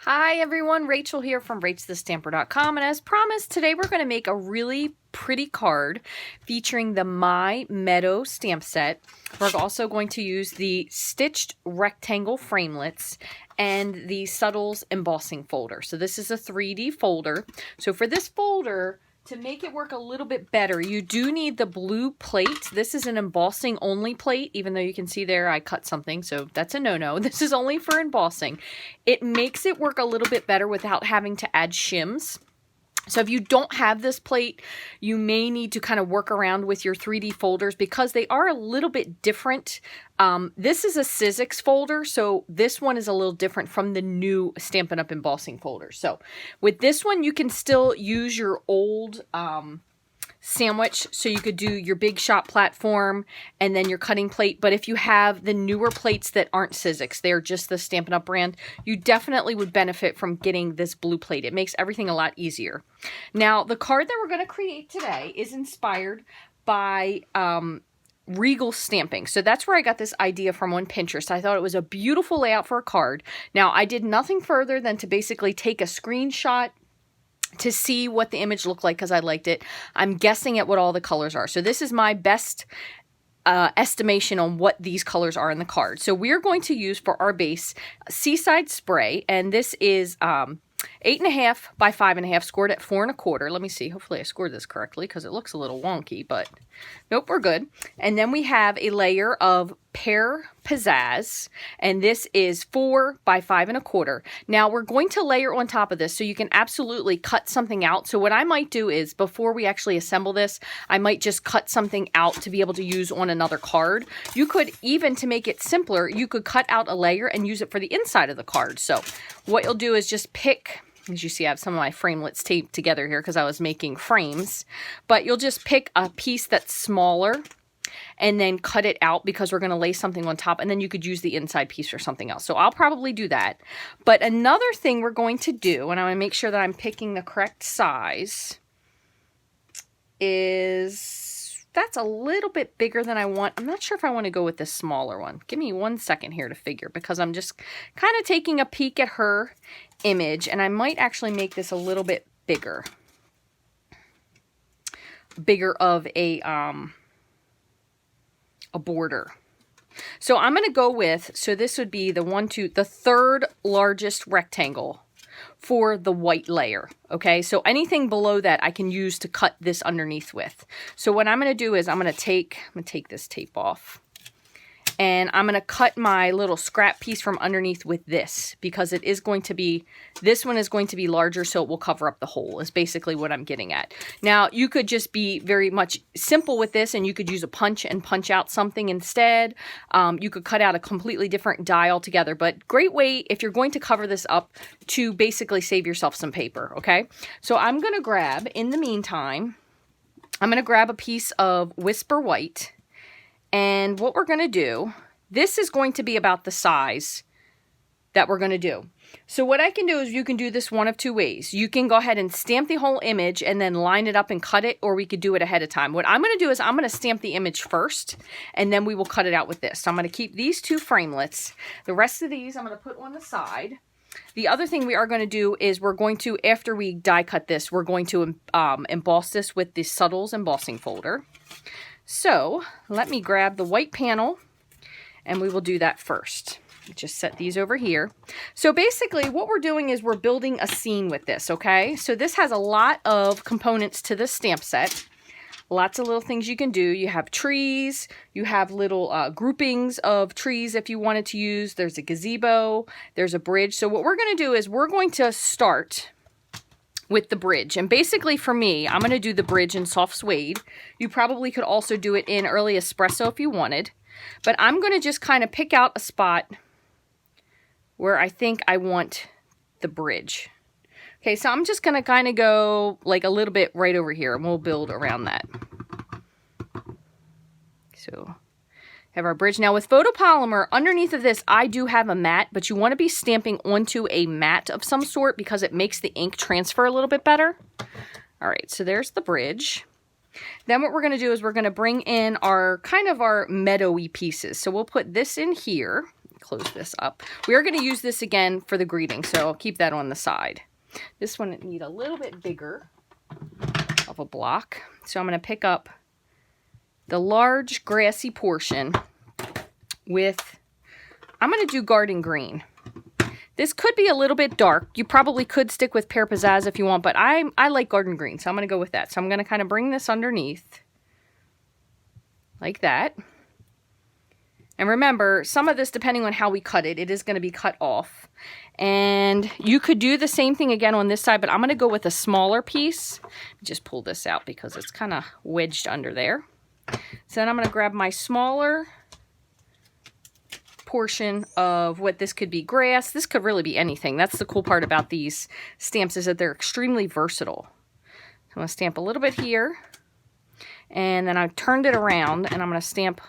Hi everyone, Rachel here from Rachthestamper.com, and as promised, today we're going to make a really pretty card featuring the My Meadow stamp set. We're also going to use the stitched rectangle framelits and the Subtles embossing folder. So this is a 3D folder. So for this folder, to make it work a little bit better, you do need the blue plate. This is an embossing only plate, even though you can see there I cut something, so that's a no-no. This is only for embossing. It makes it work a little bit better without having to add shims. So if you don't have this plate, you may need to kind of work around with your 3D folders because they are a little bit different. This is a Sizzix folder, so this one is a little different from the new Stampin' Up! Embossing folder. So with this one, you can still use your old sandwich, so you could do your big shot platform and then your cutting plate. But if you have the newer plates that aren't Sizzix, they're just the Stampin' Up! Brand, you definitely would benefit from getting this blue plate. It makes everything a lot easier. Now, the card that we're going to create today is inspired by Regal stamping. So that's where I got this idea from on Pinterest. I thought it was a beautiful layout for a card. Now, I did nothing further than to basically take a screenshot to see what the image looked like because I liked it. I'm guessing at what all the colors are. So this is my best estimation on what these colors are in the card. So we're going to use for our base Seaside Spray, and this is 8.5 by 5.5, scored at 4 1/4. Let me see. Hopefully I scored this correctly because it looks a little wonky, but nope, we're good. And then we have a layer of Pear Pizzazz, and this is 4 by 5 1/4. Now we're going to layer on top of this, so you can absolutely cut something out. So what I might do is, before we actually assemble this, I might just cut something out to be able to use on another card. You could even, to make it simpler, you could cut out a layer and use it for the inside of the card. So what you'll do is just pick, as you see, I have some of my framelits taped together here because I was making frames, but you'll just pick a piece that's smaller and then cut it out because we're going to lay something on top, and then you could use the inside piece for something else. So I'll probably do that. But another thing we're going to do, and I'm going to make sure that I'm picking the correct size, is that's a little bit bigger than I want. I'm not sure if I want to go with this smaller one. Give me 1 second here to figure, because I'm just kind of taking a peek at her image, and I might actually make this a little bit bigger. Bigger of a border. So I'm going to go with, so this would be the third largest rectangle for the white layer. Okay, so anything below that I can use to cut this underneath with. So what I'm going to do is I'm going to take this tape off, and I'm going to cut my little scrap piece from underneath with this, because it is going to be, this one is going to be larger, so it will cover up the hole, is basically what I'm getting at. Now, you could just be very much simple with this, and you could use a punch and punch out something instead. You could cut out a completely different die altogether, but great way, if you're going to cover this up, to basically save yourself some paper, okay? So I'm going to grab, in the meantime, I'm going to grab a piece of Whisper White. And what we're going to do, this is going to be about the size that we're going to do. So what I can do is, you can do this one of two ways. You can go ahead and stamp the whole image and then line it up and cut it, or we could do it ahead of time. What I'm going to do is I'm going to stamp the image first, and then we will cut it out with this. So I'm going to keep these two framelits. The rest of these I'm going to put on the side. The other thing we are going to do is we're going to, after we die cut this, we're going to emboss this with the Subtles embossing folder. So let me grab the white panel, and we will do that first. Just set these over here. So basically what we're doing is we're building a scene with this, okay? So this has a lot of components to this stamp set. Lots of little things you can do. You have trees, you have little groupings of trees if you wanted to use. There's a gazebo, there's a bridge. So what we're going to do is we're going to start with the bridge. And basically for me, I'm going to do the bridge in soft suede. You probably could also do it in early espresso if you wanted. But I'm going to just kind of pick out a spot where I think I want the bridge. Okay, so I'm just going to kind of go like a little bit right over here, and we'll build around that. So have our bridge. Now with photopolymer, underneath of this, I do have a mat, but you want to be stamping onto a mat of some sort because it makes the ink transfer a little bit better. All right, so there's the bridge. Then what we're going to do is we're going to bring in our kind of our meadowy pieces. So we'll put this in here. close this up. We are going to use this again for the greeting, so I'll keep that on the side. This one needs a little bit bigger of a block. So I'm going to pick up the large grassy portion with, I'm going to do garden green. This could be a little bit dark. You probably could stick with Pear Pizzazz if you want, but I like garden green, so I'm going to go with that. So I'm going to kind of bring this underneath like that. And remember, some of this, depending on how we cut it, it is going to be cut off. And you could do the same thing again on this side, but I'm going to go with a smaller piece. Just pull this out because it's kind of wedged under there. So then I'm going to grab my smaller portion of what this could be grass. This could really be anything. That's the cool part about these stamps, is that they're extremely versatile. So I'm going to stamp a little bit here, and then I've turned it around, and I'm going to stamp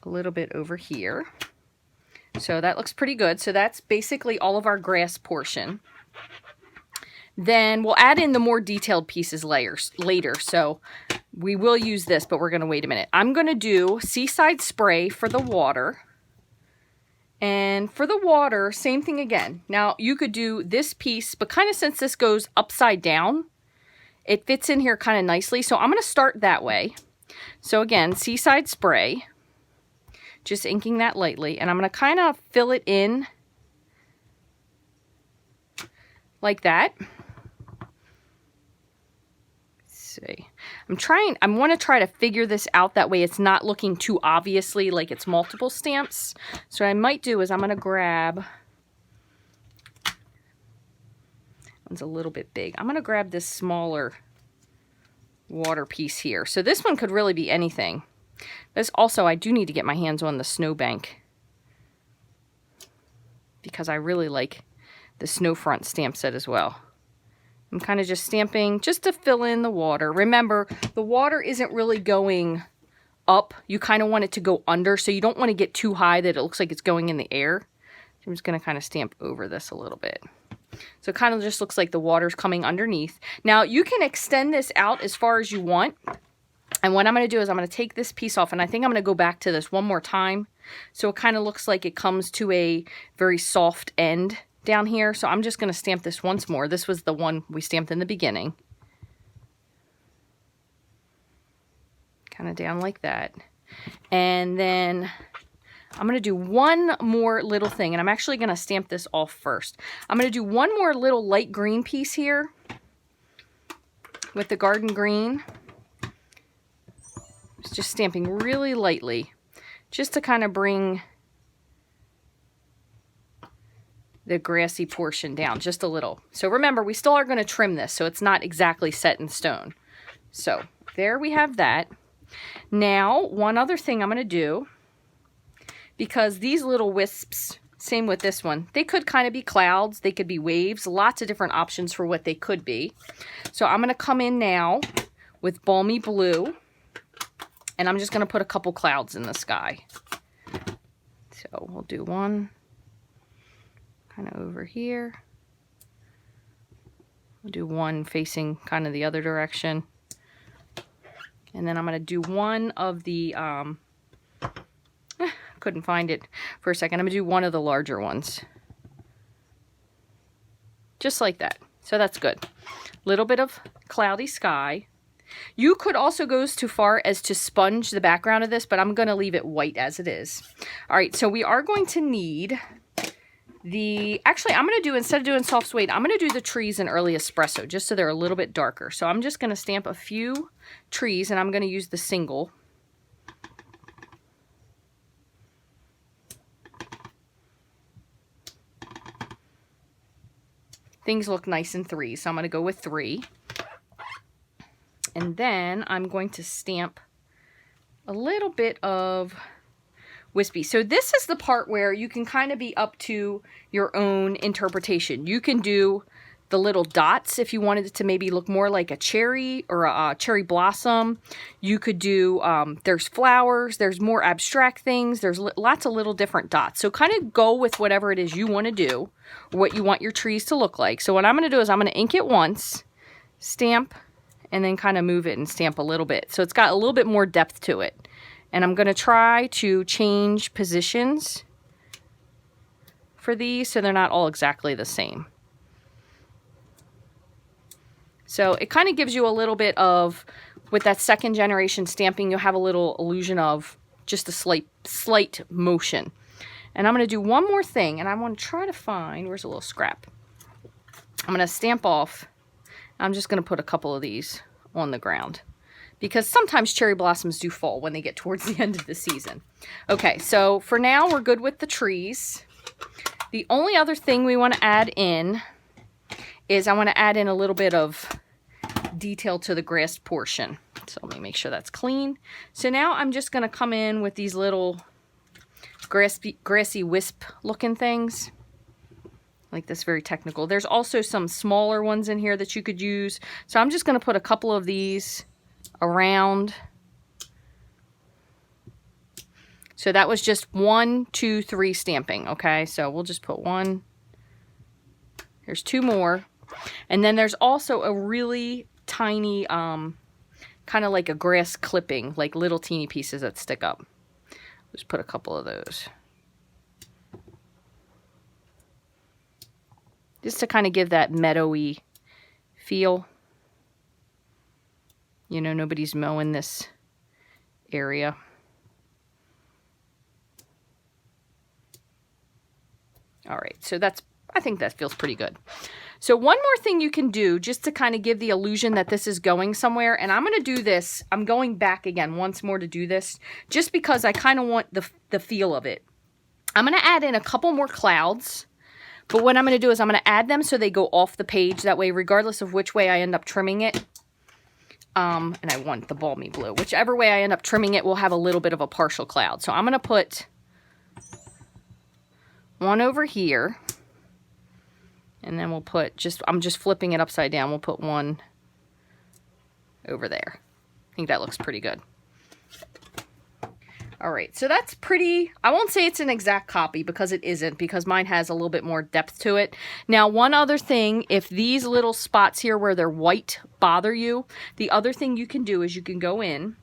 a little bit over here. So that looks pretty good. So that's basically all of our grass portion. Then we'll add in the more detailed pieces later. So we will use this, but we're going to wait a minute. I'm going to do Seaside Spray for the water. And for the water, same thing again. Now, you could do this piece, but kind of since this goes upside down, it fits in here kind of nicely. So I'm going to start that way. So again, Seaside Spray, just inking that lightly. And I'm going to kind of fill it in like that. See. I want to try to figure this out that way it's not looking too obviously like it's multiple stamps. So what I might do is I'm going to grab, one's a little bit big. I'm going to grab this smaller water piece here. So this one could really be anything. This also, I do need to get my hands on the snowbank because I really like the Snowfront stamp set as well. I'm kind of just stamping just to fill in the water. Remember, the water isn't really going up. You kind of want it to go under, so you don't want to get too high that it looks like it's going in the air. So I'm just going to kind of stamp over this a little bit. So it kind of just looks like the water's coming underneath. Now, you can extend this out as far as you want. And what I'm going to do is I'm going to take this piece off, and I think I'm going to go back to this one more time. So it kind of looks like it comes to a very soft end down here. So I'm just going to stamp this once more. This was the one we stamped in the beginning. Kind of down like that. And then I'm going to do one more little thing, and I'm actually going to stamp this off first. I'm going to do one more little light green piece here with the garden green. Just stamping really lightly just to kind of bring the grassy portion down just a little. So remember, we still are going to trim this, so it's not exactly set in stone. So there we have that. Now, one other thing I'm going to do, because these little wisps, same with this one, they could kind of be clouds, they could be waves, lots of different options for what they could be. So I'm going to come in now with Balmy Blue, and I'm just going to put a couple clouds in the sky. So we'll do one kind of over here. We'll do one facing kind of the other direction. And then I'm going to do one of the, couldn't find it for a second. I'm going to do one of the larger ones. Just like that. So that's good. Little bit of cloudy sky. You could also go as far as to sponge the background of this, but I'm going to leave it white as it is. All right, so we are going to need actually, I'm going to do, instead of doing soft suede, I'm going to do the trees in early espresso, just so they're a little bit darker. So I'm just going to stamp a few trees, and I'm going to use the single. Things look nice in threes, so I'm going to go with 3. And then I'm going to stamp a little bit of wispy. So this is the part where you can kind of be up to your own interpretation. You can do the little dots if you wanted it to maybe look more like a cherry or a cherry blossom. You could do, there's flowers, there's more abstract things, there's lots of little different dots. So kind of go with whatever it is you want to do, or what you want your trees to look like. So what I'm going to do is I'm going to ink it once, stamp, and then kind of move it and stamp a little bit. So it's got a little bit more depth to it. And I'm going to try to change positions for these, so they're not all exactly the same. So it kind of gives you a little bit of, with that second generation stamping, you'll have a little illusion of just a slight motion. And I'm going to do one more thing, and I want to try to find, where's a little scrap? I'm going to stamp off. I'm just going to put a couple of these on the ground, because sometimes cherry blossoms do fall when they get towards the end of the season. Okay, so for now we're good with the trees. The only other thing we want to add in is I want to add in a little bit of detail to the grass portion. So let me make sure that's clean. So now I'm just going to come in with these little grassy wisp looking things. Like this, very technical. There's also some smaller ones in here that you could use. So I'm just going to put a couple of these around. So that was just 1, 2, 3 stamping. Okay, so we'll just put 1. There's 2 more. And then there's also a really tiny, kind of like a grass clipping, like little teeny pieces that stick up. Just put a couple of those. Just to kind of give that meadowy feel. You know, nobody's mowing this area. All right, so I think that feels pretty good. So one more thing you can do just to kind of give the illusion that this is going somewhere, and I'm going to do this, I'm going back again once more to do this, just because I kind of want the feel of it. I'm going to add in a couple more clouds, but what I'm going to do is I'm going to add them so they go off the page. That way, regardless of which way I end up trimming it, and I want the balmy blue, whichever way I end up trimming it will have a little bit of a partial cloud. So I'm going to put one over here. And then we'll put I'm just flipping it upside down. We'll put one over there. I think that looks pretty good. All right, so that's pretty, I won't say it's an exact copy because it isn't, because mine has a little bit more depth to it. Now, one other thing, if these little spots here where they're white bother you, the other thing you can do is you can go in,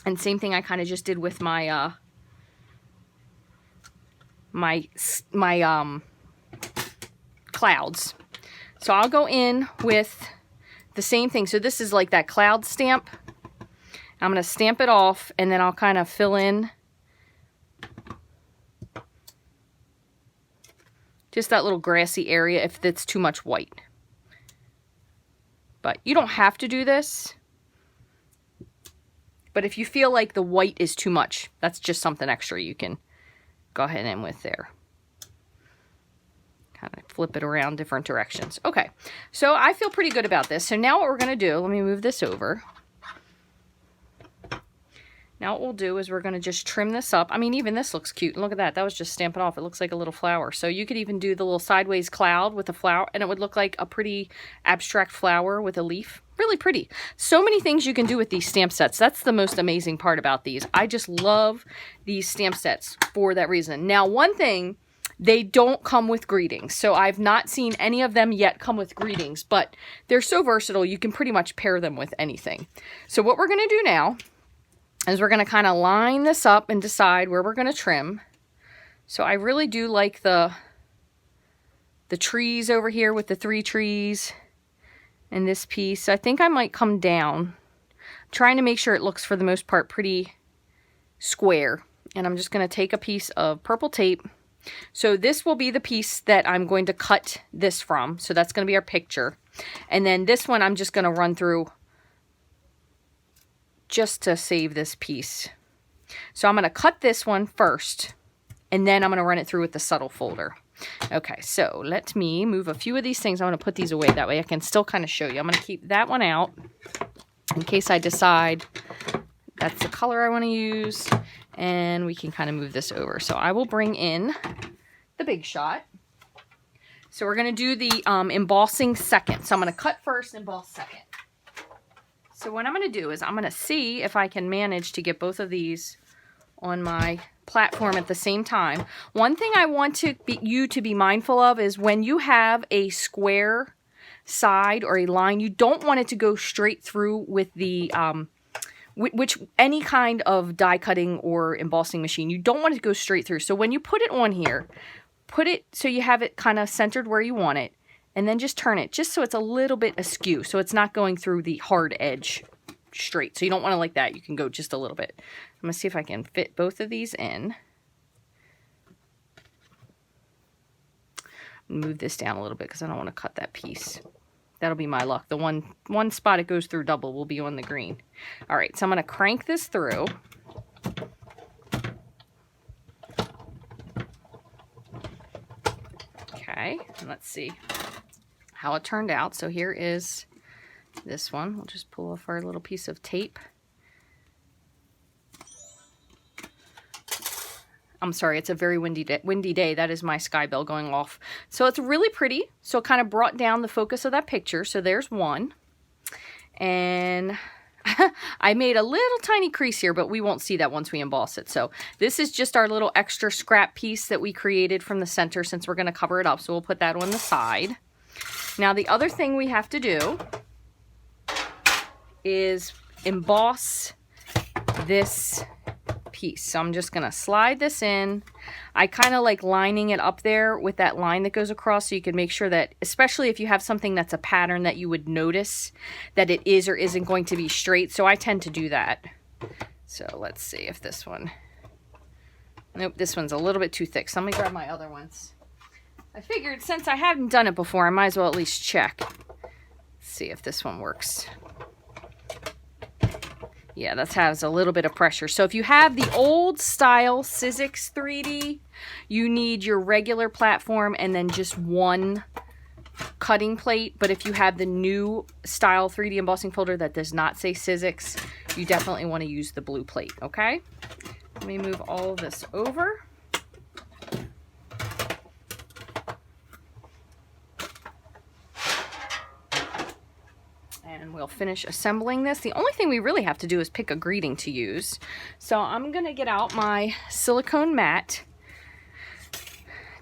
and same thing I kind of just did with my, clouds. So I'll go in with the same thing. So this is like that cloud stamp. I'm going to stamp it off, and then I'll kind of fill in just that little grassy area if it's too much white. But you don't have to do this. But if you feel like the white is too much, that's just something extra you can go ahead and with there. Kind of flip it around different directions. Okay, so I feel pretty good about this. So now what we're going to do, let me move this over. Now what we'll do is we're going to just trim this up. I mean, even this looks cute. Look at that. That was just stamping off. It looks like a little flower. So you could even do the little sideways cloud with a flower, and it would look like a pretty abstract flower with a leaf. Really pretty. So many things you can do with these stamp sets. That's the most amazing part about these. I just love these stamp sets for that reason. Now, one thing, they don't come with greetings. So I've not seen any of them yet come with greetings, but they're so versatile, you can pretty much pair them with anything. So what we're going to do now is we're going to kind of line this up and decide where we're going to trim. So I really do like the trees over here with the 3 trees and this piece. I think I might come down, trying to make sure it looks for the most part pretty square. And I'm just going to take a piece of purple tape. So this will be the piece that I'm going to cut this from. So that's going to be our picture. And then this one I'm just going to run through just to save this piece. So I'm going to cut this one first, and then I'm going to run it through with the subtle folder. Okay, so let me move a few of these things. I'm going to put these away. That way I can still kind of show you. I'm going to keep that one out in case I decide that's the color I want to use, and we can kind of move this over. So I will bring in the Big Shot. So we're going to do the embossing second. So I'm going to cut first, emboss second. So what I'm going to do is I'm going to see if I can manage to get both of these on my platform at the same time. One thing I want you to be mindful of is when you have a square side or a line, you don't want it to go straight through with the, any kind of die cutting or embossing machine. You don't want it to go straight through. So when you put it on here, put it so you have it kind of centered where you want it, and then just turn it just so it's a little bit askew, so it's not going through the hard edge straight. So you don't want to like that. You can go just a little bit. I'm going to see if I can fit both of these in. Move this down a little bit because I don't want to cut that piece. That'll be my luck. The one spot it goes through double will be on the green. All right, so I'm going to crank this through. Okay, and let's see how it turned out. So here is this one. We'll just pull off our little piece of tape. I'm sorry, it's a very windy day. That is my sky bell going off. So it's really pretty. So it kind of brought down the focus of that picture. So there's one. And I made a little tiny crease here, but we won't see that once we emboss it. So this is just our little extra scrap piece that we created from the center since we're going to cover it up. So we'll put that on the side. Now the other thing we have to do is emboss this piece. So I'm just going to slide this in. I kind of like lining it up there with that line that goes across so you can make sure that, especially if you have something that's a pattern, that you would notice that it is or isn't going to be straight. So I tend to do that. So let's see if this one, nope, this one's a little bit too thick. So let me grab my other ones. I figured since I haven't done it before, I might as well at least check. Let's see if this one works. Yeah, that has a little bit of pressure. So if you have the old style Sizzix 3D, you need your regular platform and then just one cutting plate. But if you have the new style 3D embossing folder that does not say Sizzix, you definitely want to use the blue plate, okay? Let me move all of this over. And we'll finish assembling this. The only thing we really have to do is pick a greeting to use. So I'm going to get out my silicone mat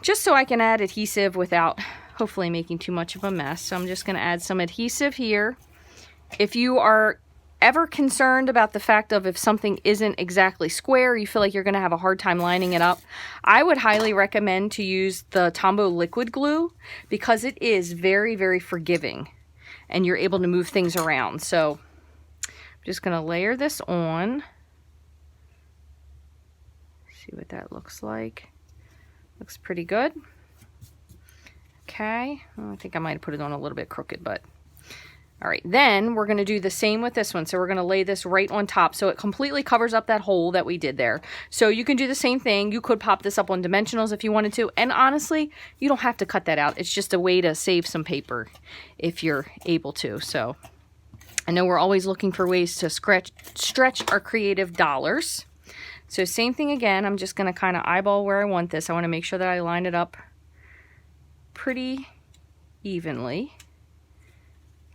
just so I can add adhesive without hopefully making too much of a mess. So I'm just going to add some adhesive here. If you are ever concerned about the fact of if something isn't exactly square, you feel like you're going to have a hard time lining it up, I would highly recommend to use the Tombow liquid glue because it is very, very forgiving. And you're able to move things around. So I'm just going to layer this on. See what that looks like. Looks pretty good. Okay. I think I might have put it on a little bit crooked, but all right. Then we're going to do the same with this one. So we're going to lay this right on top so it completely covers up that hole that we did there. So you can do the same thing. You could pop this up on dimensionals if you wanted to. And honestly, you don't have to cut that out. It's just a way to save some paper if you're able to. So I know we're always looking for ways to stretch our creative dollars. So same thing again. I'm just going to kind of eyeball where I want this. I want to make sure that I line it up pretty evenly.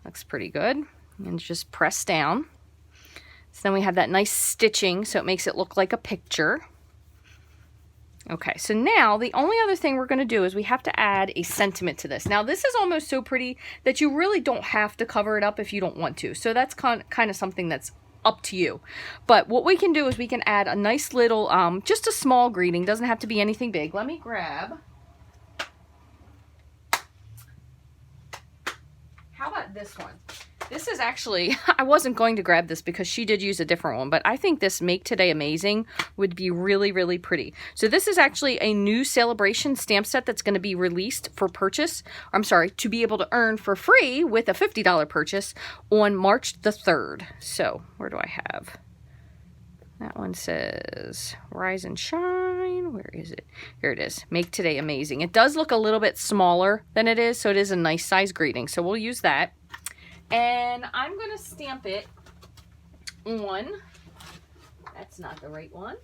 Looks pretty good. And just press down. So then we have that nice stitching so it makes it look like a picture. Okay, so now the only other thing we're going to do is we have to add a sentiment to this. Now this is almost so pretty that you really don't have to cover it up if you don't want to. So that's kind of something that's up to you. But what we can do is we can add a nice little, just a small greeting. Doesn't have to be anything big. Let me grab. How about this one? This is actually, I wasn't going to grab this because she did use a different one, but I think this Make Today Amazing would be really, really pretty. So this is actually a new celebration stamp set that's going to be released for purchase. I'm sorry, to be able to earn for free with a $50 purchase on March the 3rd. So where do I have? That one says Rise and Shine. Where is it? Here it is. Make Today Amazing. It does look a little bit smaller than it is, so it is a nice size greeting. So we'll use that. And I'm going to stamp it on, that's not the right one,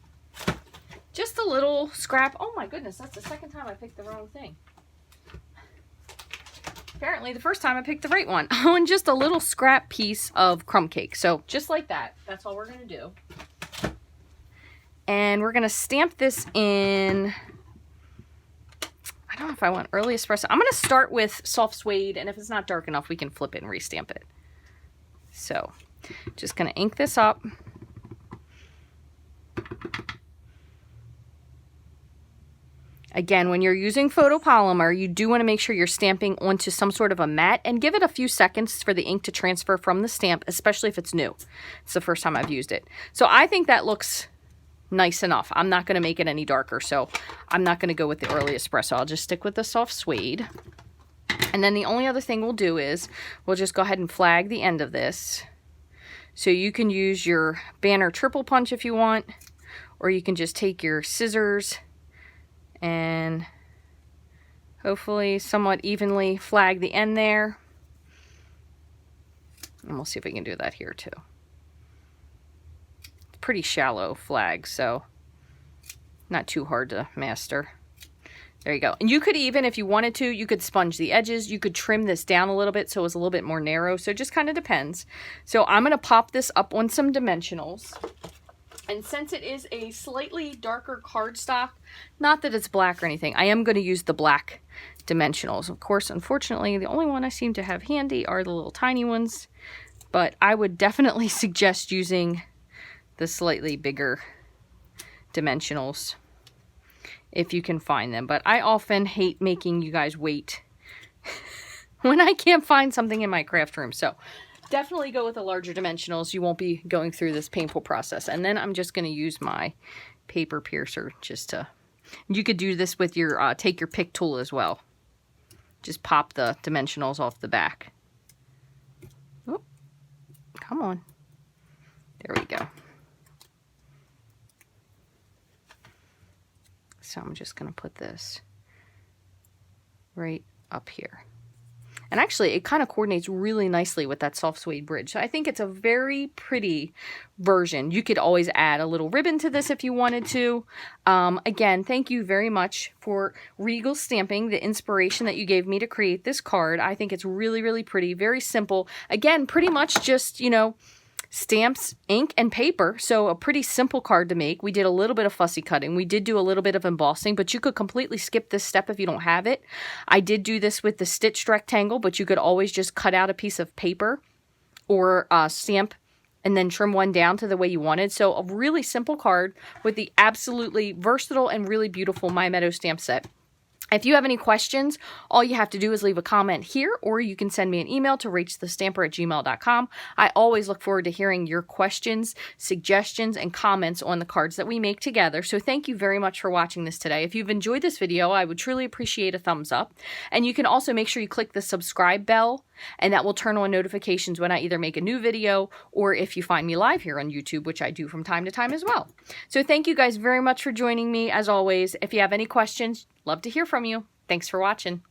just a little scrap. Oh my goodness, that's the second time I picked the wrong thing. Apparently the first time I picked the right one. On just a little scrap piece of crumb cake. So just like that. That's all we're going to do. And we're going to stamp this in, I don't know if I want early espresso. I'm going to start with soft suede, and if it's not dark enough, we can flip it and restamp it. So just going to ink this up. Again, when you're using photopolymer, you do want to make sure you're stamping onto some sort of a mat and give it a few seconds for the ink to transfer from the stamp, especially if it's new. It's the first time I've used it. So I think that looks nice enough. I'm not going to make it any darker, so I'm not going to go with the early espresso. I'll just stick with the soft suede. And then the only other thing we'll do is we'll just go ahead and flag the end of this. So you can use your banner triple punch if you want, or you can just take your scissors and hopefully somewhat evenly flag the end there. And we'll see if we can do that here too. It's pretty shallow flag, so not too hard to master. There you go. And you could even, if you wanted to, you could sponge the edges. You could trim this down a little bit so it's a little bit more narrow. So it just kind of depends. So I'm going to pop this up on some dimensionals. And since it is a slightly darker cardstock, not that it's black or anything, I am going to use the black dimensionals. Of course, unfortunately, the only one I seem to have handy are the little tiny ones. But I would definitely suggest using the slightly bigger dimensionals if you can find them. But I often hate making you guys wait when I can't find something in my craft room. So definitely go with the larger dimensionals. You won't be going through this painful process. And then I'm just going to use my paper piercer just to, you could do this with your, take your pick tool as well. Just pop the dimensionals off the back. Oh, come on. There we go. So I'm just going to put this right up here. And actually, it kind of coordinates really nicely with that soft suede bridge. So I think it's a very pretty version. You could always add a little ribbon to this if you wanted to. Again, thank you very much for Regal Stamping, the inspiration that you gave me to create this card. I think it's really, really pretty, very simple. Again, pretty much just, you know, stamps, ink, and paper. So a pretty simple card to make. We did a little bit of fussy cutting. We did do a little bit of embossing, but you could completely skip this step if you don't have it. I did do this with the stitched rectangle, but you could always just cut out a piece of paper or stamp and then trim one down to the way you wanted. So a really simple card with the absolutely versatile and really beautiful My Meadow stamp set. If you have any questions, all you have to do is leave a comment here, or you can send me an email to rachthestamper@gmail.com. I always look forward to hearing your questions, suggestions, and comments on the cards that we make together. So thank you very much for watching this today. If you've enjoyed this video, I would truly appreciate a thumbs up. And you can also make sure you click the subscribe bell, and that will turn on notifications when I either make a new video or if you find me live here on YouTube, which I do from time to time as well. So thank you guys very much for joining me. As always, if you have any questions, love to hear from you. Thanks for watching.